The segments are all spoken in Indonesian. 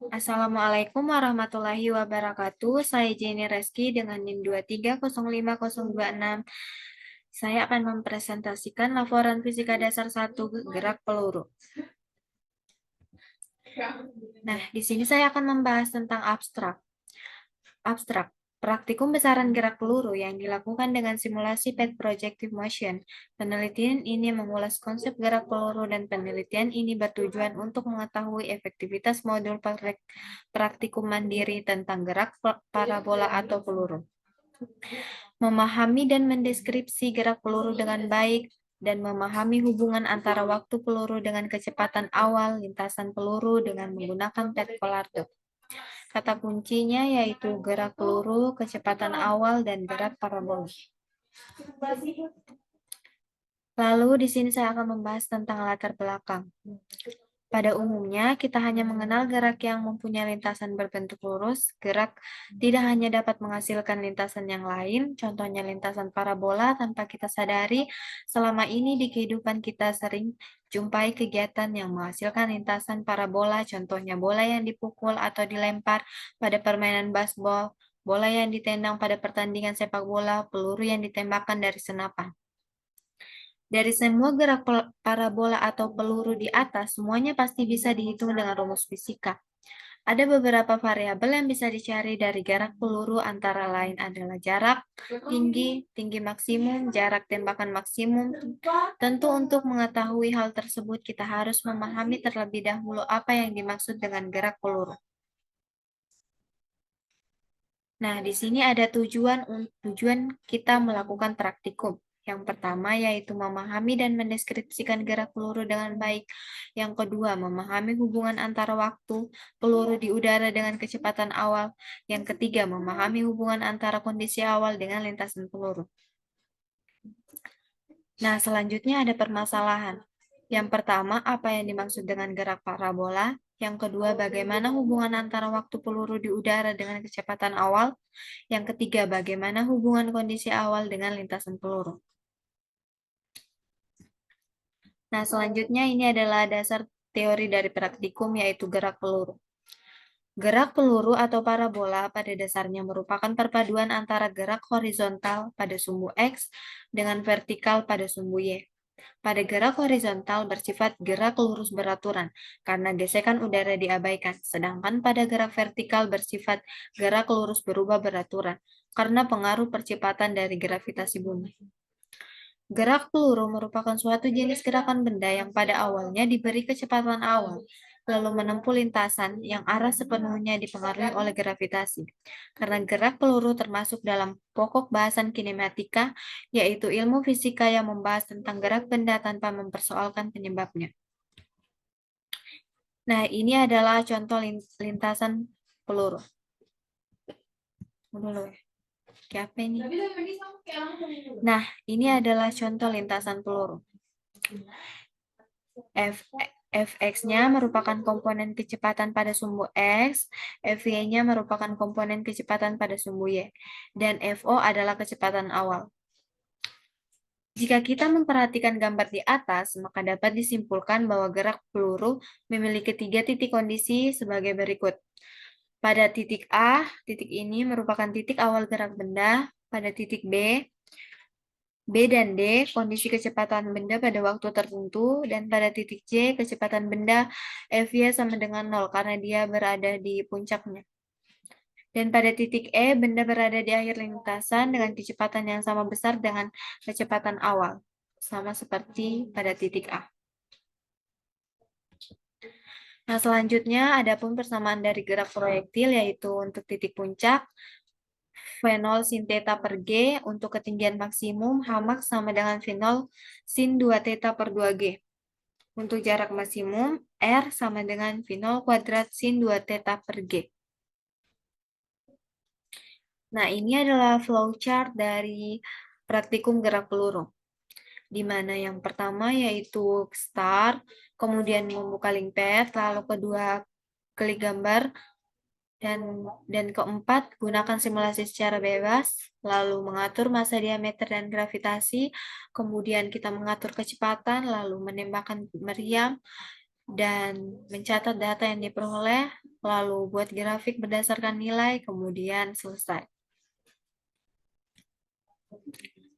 Assalamualaikum warahmatullahi wabarakatuh. Saya Jenny Reski dengan NIM 2305026. Saya akan mempresentasikan laporan fisika dasar 1 gerak peluru. Nah, di sini saya akan membahas tentang abstrak. Praktikum besaran gerak peluru yang dilakukan dengan simulasi path projective motion. Penelitian ini mengulas konsep gerak peluru dan penelitian ini bertujuan untuk mengetahui efektivitas modul praktikum mandiri tentang gerak parabola atau peluru. Memahami dan mendeskripsi gerak peluru dengan baik dan memahami hubungan antara waktu peluru dengan kecepatan awal lintasan peluru dengan menggunakan path collar. Kata kuncinya yaitu gerak peluru, kecepatan awal, dan gerak parabola. Lalu di sini saya akan membahas tentang latar belakang. Pada umumnya, kita hanya mengenal gerak yang mempunyai lintasan berbentuk lurus. Gerak tidak hanya dapat menghasilkan lintasan yang lain, contohnya lintasan parabola, tanpa kita sadari, selama ini di kehidupan kita sering jumpai kegiatan yang menghasilkan lintasan parabola, contohnya bola yang dipukul atau dilempar pada permainan baseball, bola yang ditendang pada pertandingan sepak bola, peluru yang ditembakkan dari senapan. Dari semua gerak parabola atau peluru di atas, semuanya pasti bisa dihitung dengan rumus fisika. Ada beberapa variabel yang bisa dicari dari gerak peluru, antara lain adalah jarak, tinggi maksimum, jarak tembakan maksimum. Tentu untuk mengetahui hal tersebut, kita harus memahami terlebih dahulu apa yang dimaksud dengan gerak peluru. Nah, di sini ada tujuan kita melakukan praktikum. Yang pertama yaitu memahami dan mendeskripsikan gerak peluru dengan baik. Yang kedua, memahami hubungan antara waktu peluru di udara dengan kecepatan awal. Yang ketiga, memahami hubungan antara kondisi awal dengan lintasan peluru. Nah, selanjutnya ada permasalahan. Yang pertama, apa yang dimaksud dengan gerak parabola? Yang kedua, bagaimana hubungan antara waktu peluru di udara dengan kecepatan awal? Yang ketiga, bagaimana hubungan kondisi awal dengan lintasan peluru? Nah, selanjutnya ini adalah dasar teori dari praktikum, yaitu gerak peluru. Gerak peluru atau parabola pada dasarnya merupakan perpaduan antara gerak horizontal pada sumbu X dengan vertikal pada sumbu Y. Pada gerak horizontal bersifat gerak lurus beraturan, karena gesekan udara diabaikan, sedangkan pada gerak vertikal bersifat gerak lurus berubah beraturan, karena pengaruh percepatan dari gravitasi bumi. Gerak peluru merupakan suatu jenis gerakan benda yang pada awalnya diberi kecepatan awal, lalu menempuh lintasan yang arah sepenuhnya dipengaruhi oleh gravitasi. Karena gerak peluru termasuk dalam pokok bahasan kinematika, yaitu ilmu fisika yang membahas tentang gerak benda tanpa mempersoalkan penyebabnya. Nah, ini adalah contoh lintasan peluru. Dulu ya. Apa ini? Nah, ini adalah contoh lintasan peluru. Fx-nya merupakan komponen kecepatan pada sumbu X, Fy-nya merupakan komponen kecepatan pada sumbu Y, dan Fo adalah kecepatan awal. Jika kita memperhatikan gambar di atas, maka dapat disimpulkan bahwa gerak peluru memiliki 3 titik kondisi sebagai berikut. Pada titik A, titik ini merupakan titik awal gerak benda. Pada titik B dan D, kondisi kecepatan benda pada waktu tertentu, dan pada titik C, kecepatan benda Fy sama dengan 0 karena dia berada di puncaknya. Dan pada titik E, benda berada di akhir lintasan dengan kecepatan yang sama besar dengan kecepatan awal, sama seperti pada titik A. Nah, selanjutnya adapun persamaan dari gerak proyektil, yaitu untuk titik puncak, V0 sin theta per G, untuk ketinggian maksimum, Hmax sama dengan V0 sin 2 theta per 2G. Untuk jarak maksimum, R sama dengan V0 kuadrat sin 2 theta per G. Nah, ini adalah flowchart dari praktikum gerak peluru, di mana yang pertama yaitu start, kemudian membuka link path, lalu kedua klik gambar, dan keempat gunakan simulasi secara bebas, lalu mengatur massa diameter dan gravitasi, kemudian kita mengatur kecepatan, lalu menembakkan meriam, dan mencatat data yang diperoleh, lalu buat grafik berdasarkan nilai, kemudian selesai.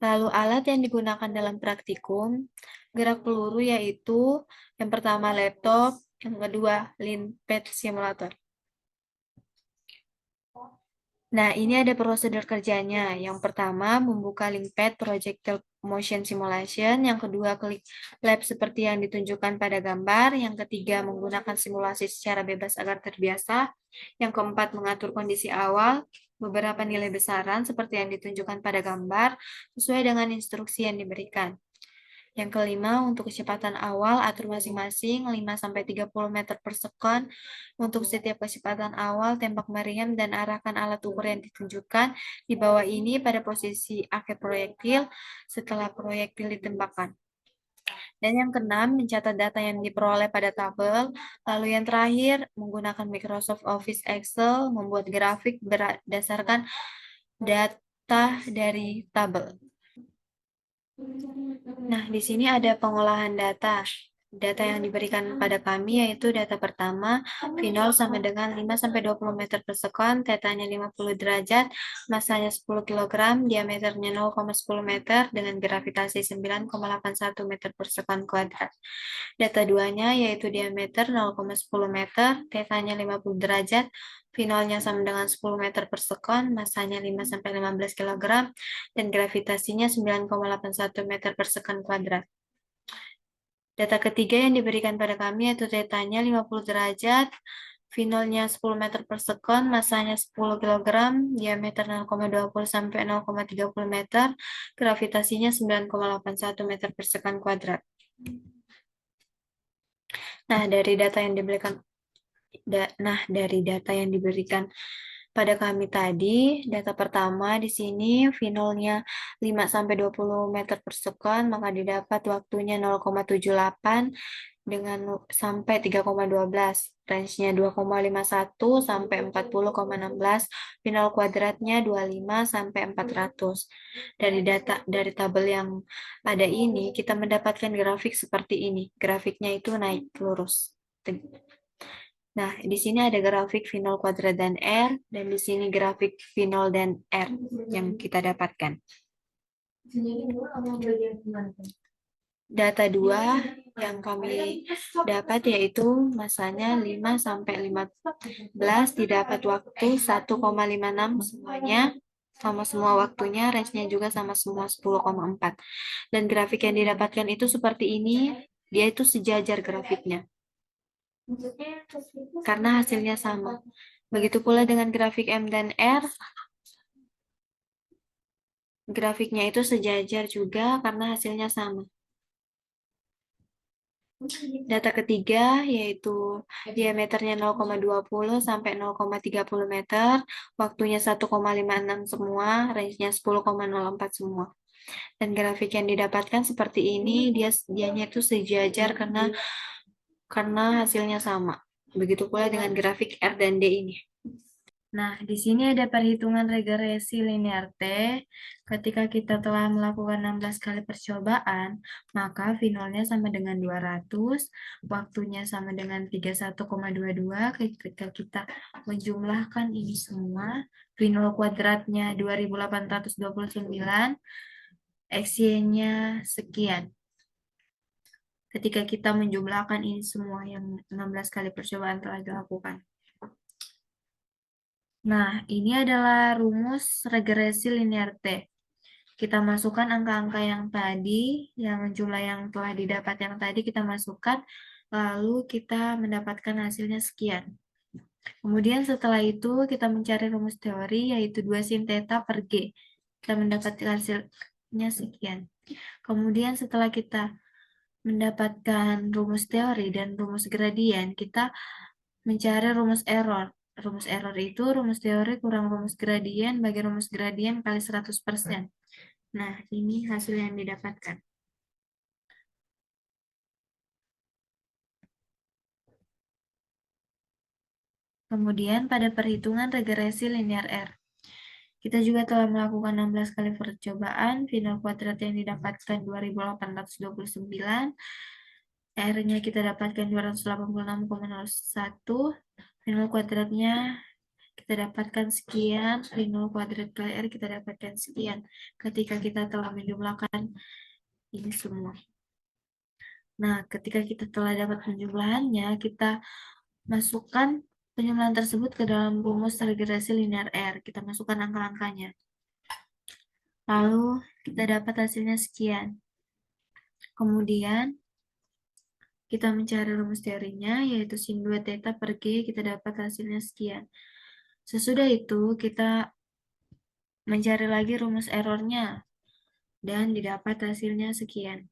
Lalu alat yang digunakan dalam praktikum gerak peluru yaitu yang pertama laptop, yang kedua LinPad simulator. Nah, ini ada prosedur kerjanya. Yang pertama, membuka LinkPad Projectile Motion Simulation. Yang kedua, klik lab seperti yang ditunjukkan pada gambar. Yang ketiga, menggunakan simulasi secara bebas agar terbiasa. Yang keempat, mengatur kondisi awal, beberapa nilai besaran seperti yang ditunjukkan pada gambar, sesuai dengan instruksi yang diberikan. Yang kelima, untuk kecepatan awal, atur masing-masing 5-30 meter per second. Untuk setiap kecepatan awal, tembak meriam dan arahkan alat ukur yang ditunjukkan di bawah ini pada posisi akhir proyektil setelah proyektil ditembakkan. Dan yang keenam, mencatat data yang diperoleh pada tabel. Lalu yang terakhir, menggunakan Microsoft Office Excel, membuat grafik berdasarkan data dari tabel. Nah, di sini ada pengolahan data. Data yang diberikan pada kami yaitu data pertama, V0 sama dengan 5-20 meter per sekon, tetanya 50 derajat, masanya 10 kg, diameternya 0,10 meter, dengan gravitasi 9,81 meter per sekon kuadrat. Data duanya yaitu diameter 0,10 meter, tetanya 50 derajat, V0-nya sama dengan 10 meter per sekon, masanya 5-15 kg, dan gravitasinya 9,81 meter per sekon kuadrat. Data ketiga yang diberikan pada kami yaitu tetanya 50 derajat, V0-nya 10 meter per sekon, masanya 10 kg, diameter 0,20 sampai 0,30 meter, gravitasinya 9,81 meter per sekon kuadrat. Nah, dari data yang diberikan pada kami tadi, data pertama di sini V0-nya 5-20 meter per sekon, maka didapat waktunya 0,78 dengan sampai 3,12. Range-nya 2,51 sampai 40,16, V0 kuadratnya 25 sampai 400. Dari tabel yang ada ini, kita mendapatkan grafik seperti ini. Grafiknya itu naik lurus. Nah, di sini ada grafik V0 kuadrat dan R, dan di sini grafik V0 dan R yang kita dapatkan. Data 2 yang kami dapat yaitu masanya 5-15, didapat waktu 1,56 semuanya, sama semua waktunya, range-nya juga sama semua 10,4. Dan grafik yang didapatkan itu seperti ini, dia itu sejajar grafiknya karena hasilnya sama. Begitu pula dengan grafik M dan R, grafiknya itu sejajar juga karena hasilnya sama. Data ketiga yaitu diameternya 0,20 sampai 0,30 meter, waktunya 1,56 semua, range-nya 10,04 semua. Dan grafik yang didapatkan seperti ini, dianya itu sejajar karena hasilnya sama. Begitu pula dengan grafik R dan D ini. Nah, di sini ada perhitungan regresi linear T. Ketika kita telah melakukan 16 kali percobaan, maka V0-nya sama dengan 200, waktunya sama dengan 31,22. Ketika kita menjumlahkan ini semua, V0 kuadratnya 2829, XY-nya sekian. Ketika kita menjumlahkan ini semua yang 16 kali percobaan telah dilakukan. Nah, ini adalah rumus regresi linear T. Kita masukkan angka-angka yang tadi, yang jumlah yang telah didapat yang tadi kita masukkan, lalu kita mendapatkan hasilnya sekian. Kemudian setelah itu kita mencari rumus teori, yaitu 2 sin theta per G. Kita mendapatkan hasilnya sekian. Kemudian setelah kita mendapatkan rumus teori dan rumus gradien, kita mencari rumus error. Rumus error itu rumus teori kurang rumus gradien bagi rumus gradien kali 100%. Nah, ini hasil yang didapatkan. Kemudian pada perhitungan regresi linear R. Kita juga telah melakukan 16 kali percobaan, V0 kuadrat yang didapatkan 2829, R-nya kita dapatkan 286,01. Rinol kuadratnya kita dapatkan sekian. Rinol kuadrat kali R kita dapatkan sekian. Ketika kita telah menjumlahkan ini semua. Nah, ketika kita telah dapat penjumlahannya, kita masukkan penjumlahan tersebut ke dalam rumus regresi linear R. Kita masukkan angka-angkanya. Lalu kita dapat hasilnya sekian. Kemudian kita mencari rumus teorinya, yaitu sin 2 theta per G, kita dapat hasilnya sekian. Sesudah itu, kita mencari lagi rumus errornya, dan didapat hasilnya sekian.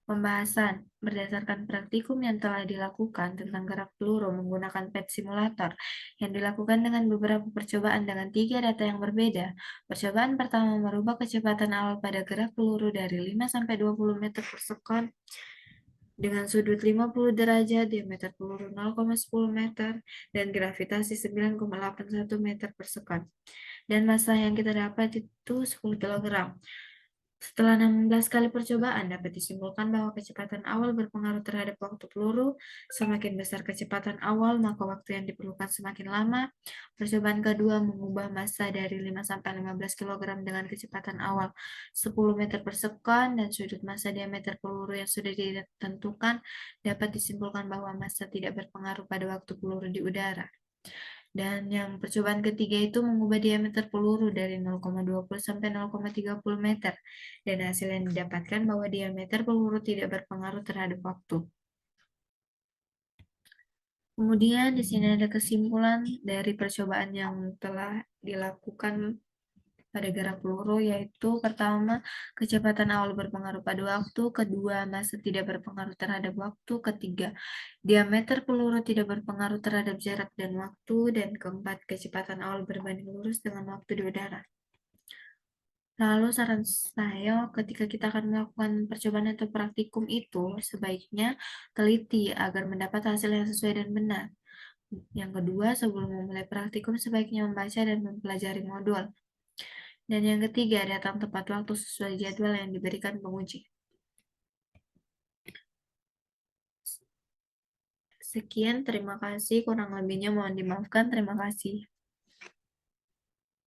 Pembahasan berdasarkan praktikum yang telah dilakukan tentang gerak peluru menggunakan PET simulator yang dilakukan dengan beberapa percobaan dengan 3 data yang berbeda. Percobaan pertama merubah kecepatan awal pada gerak peluru dari 5-20 meter per sekon dengan sudut 50 derajat, diameter peluru 0,10 meter, dan gravitasi 9,81 meter per sekon. Dan massa yang kita dapat itu 10 kg. Setelah 16 kali percobaan, dapat disimpulkan bahwa kecepatan awal berpengaruh terhadap waktu peluru. Semakin besar kecepatan awal, maka waktu yang diperlukan semakin lama. Percobaan kedua mengubah massa dari 5-15 kg dengan kecepatan awal 10 meter per sekon, dan sudut massa diameter peluru yang sudah ditentukan dapat disimpulkan bahwa massa tidak berpengaruh pada waktu peluru di udara. Dan yang percobaan ketiga itu mengubah diameter peluru dari 0,20 sampai 0,30 meter. Dan hasil yang didapatkan bahwa diameter peluru tidak berpengaruh terhadap waktu. Kemudian di sini ada kesimpulan dari percobaan yang telah dilakukan pada gerak peluru, yaitu pertama, kecepatan awal berpengaruh pada waktu, kedua, massa tidak berpengaruh terhadap waktu, ketiga, diameter peluru tidak berpengaruh terhadap jarak dan waktu, dan keempat, kecepatan awal berbanding lurus dengan waktu di udara. Lalu saran saya ketika kita akan melakukan percobaan atau praktikum itu, sebaiknya teliti agar mendapat hasil yang sesuai dan benar. Yang kedua, sebelum memulai praktikum, sebaiknya membaca dan mempelajari modul. Dan yang ketiga, datang tepat waktu sesuai jadwal yang diberikan penguji. Sekian, terima kasih. Kurang lebihnya mohon dimaafkan. Terima kasih.